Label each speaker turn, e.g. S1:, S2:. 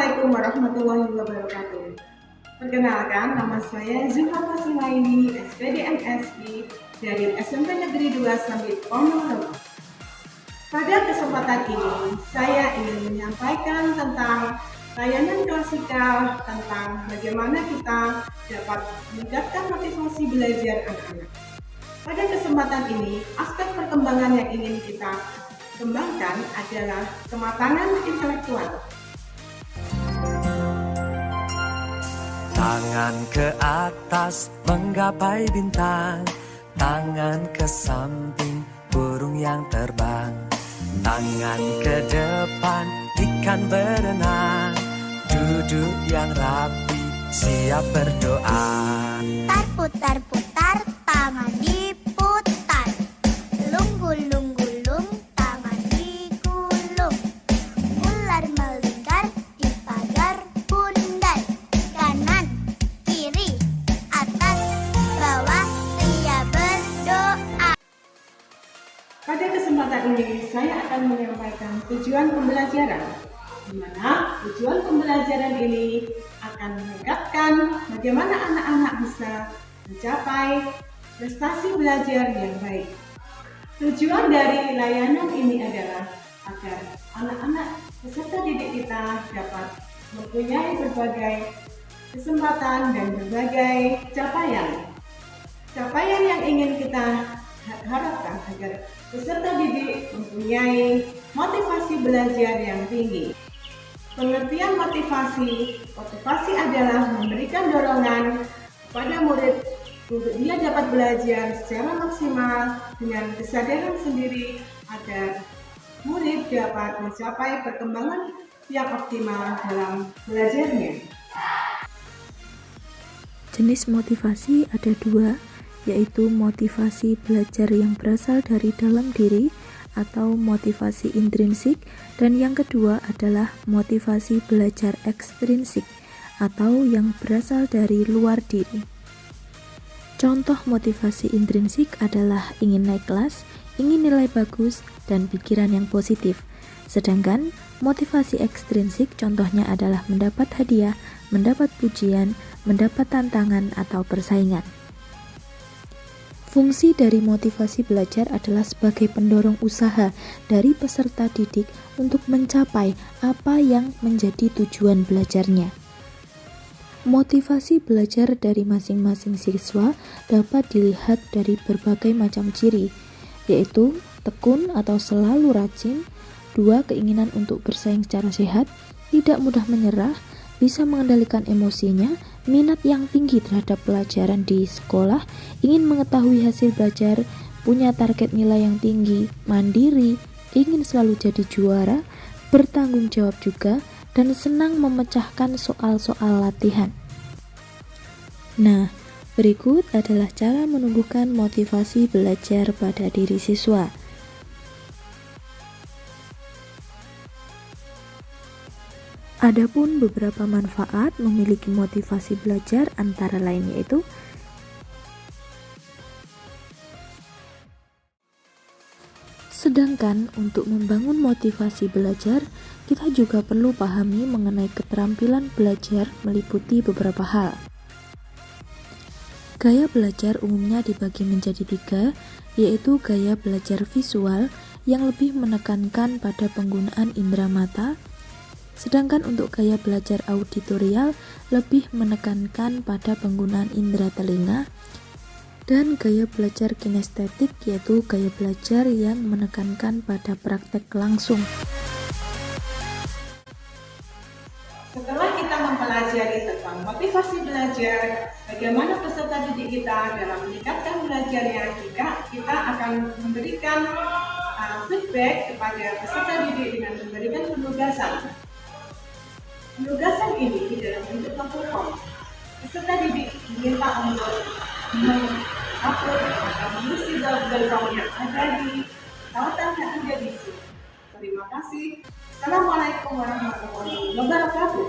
S1: Assalamualaikum warahmatullahi wabarakatuh. Perkenalkan, nama saya Zulfa Fasilaini, SPD MSI dari SMP Negeri 2 Sambit Ponorogo. Pada kesempatan ini, saya ingin menyampaikan tentang layanan klasikal, tentang bagaimana kita dapat meningkatkan motivasi belajar anak-anak. Pada kesempatan ini, aspek perkembangan yang ingin kita kembangkan adalah kematangan intelektual.
S2: Tangan ke atas menggapai bintang, tangan ke samping burung yang terbang, tangan ke depan ikan berenang, duduk yang rapi siap berdoa.
S3: Putar-putar, tangan diputar, lunggul-lunggulung, tangan digulung, ular melingkar di pagar bundar, kanan, kiri, atas, bawah, siap berdoa.
S1: Pada kesempatan ini, saya akan menyampaikan tujuan pembelajaran, di mana tujuan pembelajaran ini akan meningkatkan bagaimana anak-anak bisa mencapai prestasi belajar yang baik. Tujuan dari layanan ini adalah agar anak-anak peserta didik kita dapat mempunyai berbagai kesempatan dan berbagai capaian. Capaian yang ingin kita harapkan agar peserta didik mempunyai motivasi belajar yang tinggi. Pengertian motivasi adalah memberikan dorongan kepada murid untuk dia dapat belajar secara maksimal dengan kesadaran sendiri agar murid dapat mencapai perkembangan yang optimal dalam belajarnya.
S4: Jenis motivasi ada dua, yaitu motivasi belajar yang berasal dari dalam diri atau motivasi intrinsik, dan yang kedua adalah motivasi belajar ekstrinsik atau yang berasal dari luar diri. Contoh motivasi intrinsik adalah ingin naik kelas, ingin nilai bagus, dan pikiran yang positif. Sedangkan motivasi ekstrinsik contohnya adalah mendapat hadiah, mendapat pujian, mendapat tantangan atau persaingan. Fungsi dari motivasi belajar adalah sebagai pendorong usaha dari peserta didik untuk mencapai apa yang menjadi tujuan belajarnya. Motivasi belajar dari masing-masing siswa dapat dilihat dari berbagai macam ciri, yaitu tekun atau selalu rajin, 2. Keinginan untuk bersaing secara sehat, tidak mudah menyerah, bisa mengendalikan emosinya, minat yang tinggi terhadap pelajaran di sekolah, ingin mengetahui hasil belajar, punya target nilai yang tinggi, mandiri, ingin selalu jadi juara, bertanggung jawab juga, dan senang memecahkan soal-soal latihan. Nah, berikut adalah cara menumbuhkan motivasi belajar pada diri siswa. Adapun beberapa manfaat memiliki motivasi belajar antara lain yaitu sedangkan untuk membangun motivasi belajar, kita juga perlu pahami mengenai keterampilan belajar meliputi beberapa hal. Gaya belajar umumnya dibagi menjadi 3, yaitu gaya belajar visual yang lebih menekankan pada penggunaan indera mata, sedangkan untuk gaya belajar auditorial lebih menekankan pada penggunaan indera telinga, dan gaya belajar kinestetik yaitu gaya belajar yang menekankan pada praktek langsung.
S1: Setelah kita mempelajari tentang motivasi belajar, bagaimana peserta didik kita dalam meningkatkan belajarnya, kita akan memberikan feedback kepada peserta didik dengan memberikan penugasan. Penugasan ini dalam bentuk form. Peserta didik diminta untuk mengupload atau mengisi Google Form yang ada di tautan yang ada di sini. Terima kasih. Assalamualaikum warahmatullahi wabarakatuh.